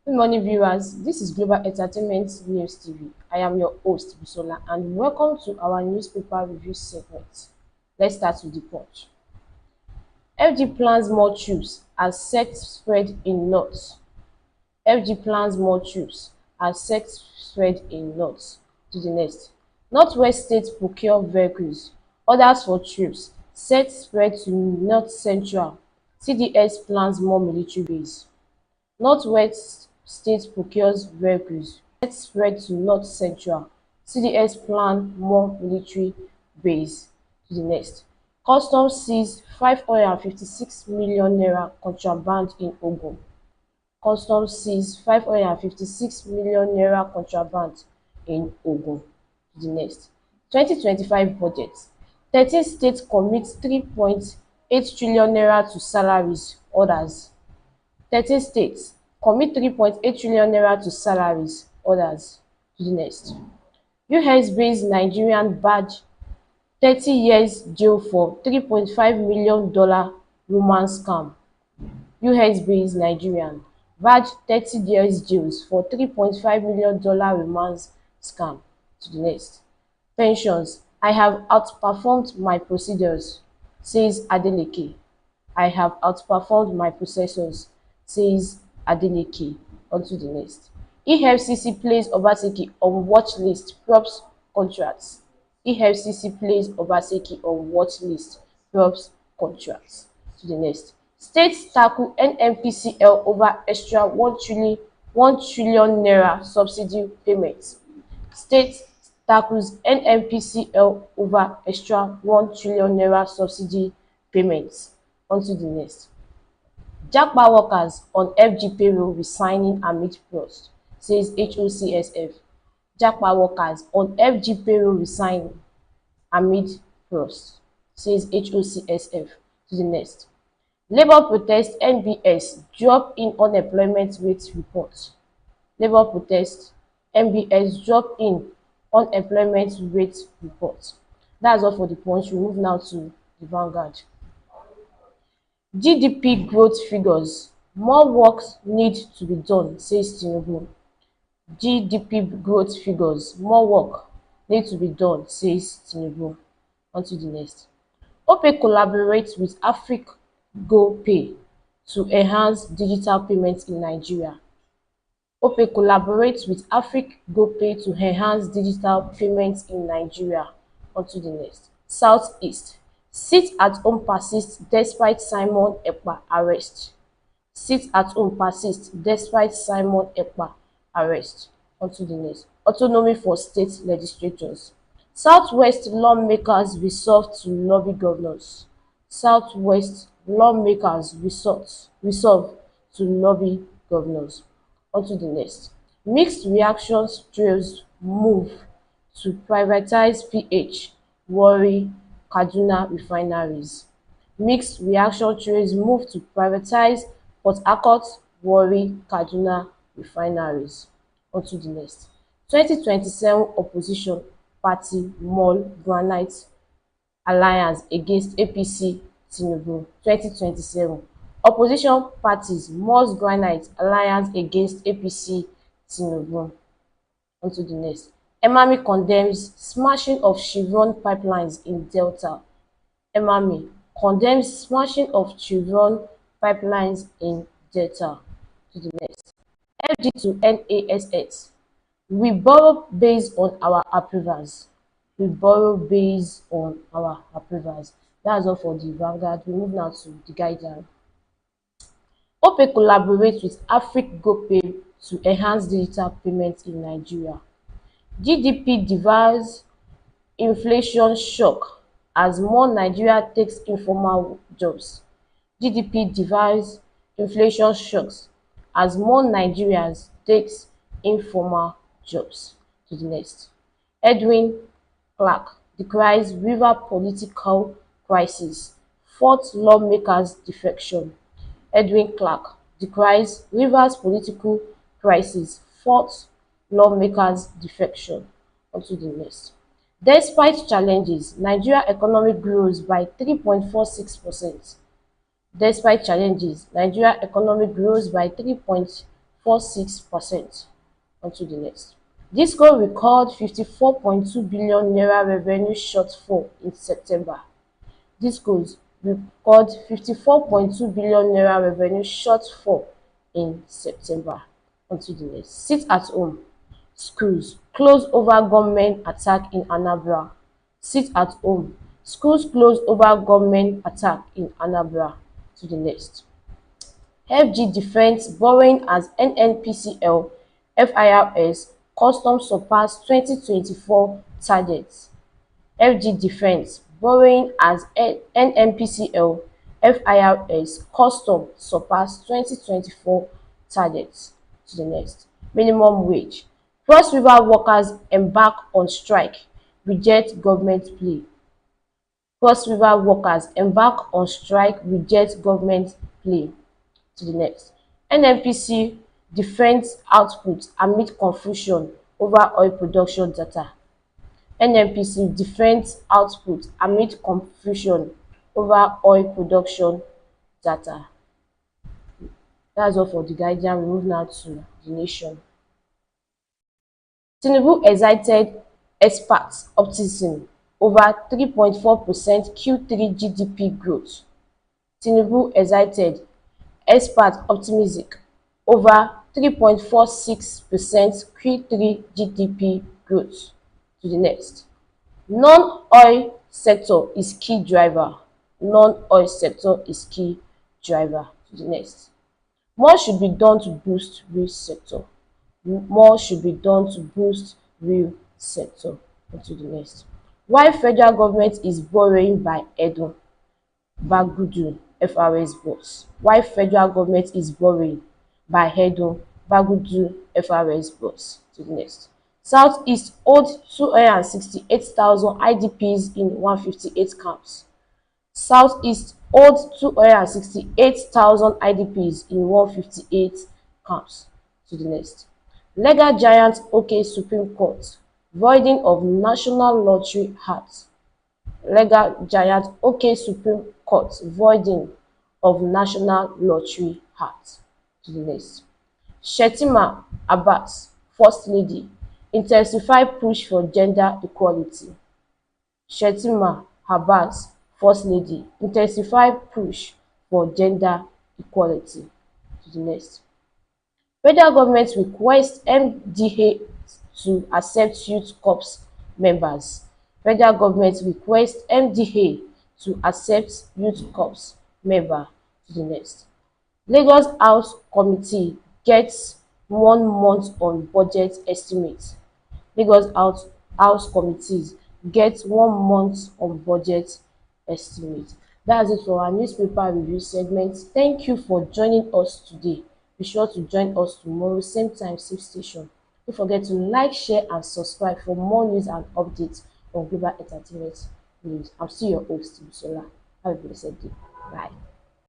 Good morning, viewers. This is Global Entertainment News TV. I am your host, Bisola, and welcome to our newspaper review segment. Let's start with the punch. FG plans more troops as sects spread in North. FG plans more troops as sects spread in North. To the next. Northwest states procure vehicles. Orders for troops. Sects spread to North Central. CDS plans more military base. Northwest state procures vehicles. Threat spread to North Central. CDS plan more military base. To the next. Customs sees ₦556 million contraband in Ogun. Customs sees ₦556 million contraband in Ogun. To the next. 2025 budget. 13 states commit ₦3.8 trillion to salaries. Others. 13 states commit ₦3.8 trillion to salaries. Others. To the next. US-based Nigerian badge 30 years jail for $3.5 million romance scam. US-based Nigerian badge 30 years jail for $3.5 million romance scam. To the next. Pensions. I have outperformed my procedures, says Adeleke. I have outperformed my processors, says Adeleke. On to the next. EFCC plays Obaseki on watch list props contracts. EFCC plays Obaseki on watch list props contracts. To the next. States tackle NNPCL over extra 1 trillion naira subsidy payments. State tackles NNPCL over extra 1 trillion naira subsidy payments. On to the next. Japa workers on FG payroll resigning amid frost, says HOCSF. Japa workers on FG payroll resign amid frost, says HOCSF. To the next. Labour protest NBS drop in unemployment rate report. Labour protest NBS drop in unemployment rate report. That's all for the punch. We move now to the Vanguard. GDP growth figures. More work need to be done, says Tinubu. GDP growth figures. More work need to be done, says Tinubu. On to the next. OPay collaborates with AfriCGoPay to enhance digital payments in Nigeria. OPay collaborates with AfriCGoPay to enhance digital payments in Nigeria. On to the next. Southeast. Sit-at-home persists despite Simon Ekpa arrest. Sit-at-home persists despite Simon Ekpa arrest. On to the next. Autonomy for state legislatures. Southwest lawmakers resolve to lobby governors. Southwest lawmakers resolve to lobby governors. On to the next. Mixed reactions trails move to privatize PH, worry Kaduna refineries. Mixed reaction trails move to privatize Port Harcourt, worry Kaduna refineries. On to the next. 2027 opposition party mall granite alliance against APC Tinubu. 2027 opposition parties must granite alliance against APC Tinubu. On to the next. Emami condemns smashing of Chevron pipelines in Delta. Emami condemns smashing of Chevron pipelines in Delta. To the next. FG to NASS. We borrow based on our approvals. We borrow based on our approvals. That's all for the Vanguard. We move now to the Guardian. OPay collaborates with AfriCGoPay to enhance digital payments in Nigeria. GDP devours inflation shock as more Nigeria takes informal jobs. GDP devours inflation shocks as more Nigerians takes informal jobs. To the next. Edwin Clark decries river political crisis, fourth lawmakers defection. Edwin Clark decries Rivers political crisis, fourth lawmakers defection. On to the next. Despite challenges, Nigeria economy grows by 3.46%. Despite challenges, Nigeria economy grows by 3.46%. Onto the next. Disco record 54.2 billion naira revenue shortfall in September. Discos record 54.2 billion naira revenue shortfall in September. Onto the next. Sit at home. Schools close over government attack in Anambra. Sit at home. Schools close over government attack in Anambra. To the next. FG defense borrowing as NNPCL FIRS custom surpass 2024 targets. FG defense borrowing as NNPCL FIRS custom surpass 2024 targets. To the next. Minimum wage. Cross River workers embark on strike, reject government plea. Cross River workers embark on strike, reject government plea. To the next. NNPC defends output amid confusion over oil production data. NNPC defends output amid confusion over oil production data. That's all for The Guardian. We move now to The Nation. Tinubu excited experts optimism over 3.4% Q3 GDP growth. Tinubu excited experts optimistic over 3.46% Q3 GDP growth. To the next. Non-oil sector is key driver. Non-oil sector is key driver. To the next. More should be done to boost real sector. More should be done to boost real sector. To the next. Why federal government is borrowing by Edo Bagudu FRS boss. Why federal government is borrowing by Edo Bagudu FRS boss. To the next. Southeast hold 268,000 IDPs in 158 camps. Southeast hold 268,000 IDPs in 158 camps. To the next. Legal giant OK Supreme Court voiding of National Lottery Act. Legal giant OK Supreme Court voiding of National Lottery Act. To the next. Shettima Abbas, First Lady, intensify push for gender equality. Shettima Abbas, First Lady, intensify push for gender equality. To the next. Federal government requests MDA to accept youth corps members. Federal government requests MDA to accept youth corps member. To the next. Lagos House Committee gets 1 month on budget estimate. Lagos House Committees get 1 month on budget estimate. That's it for our newspaper review segment. Thank you for joining us today. Be sure to join us tomorrow, same time, same station. Don't forget to like, share, and subscribe for more news and updates on global entertainment news. I'm still your host, Bisola. Have a blessed day. Bye.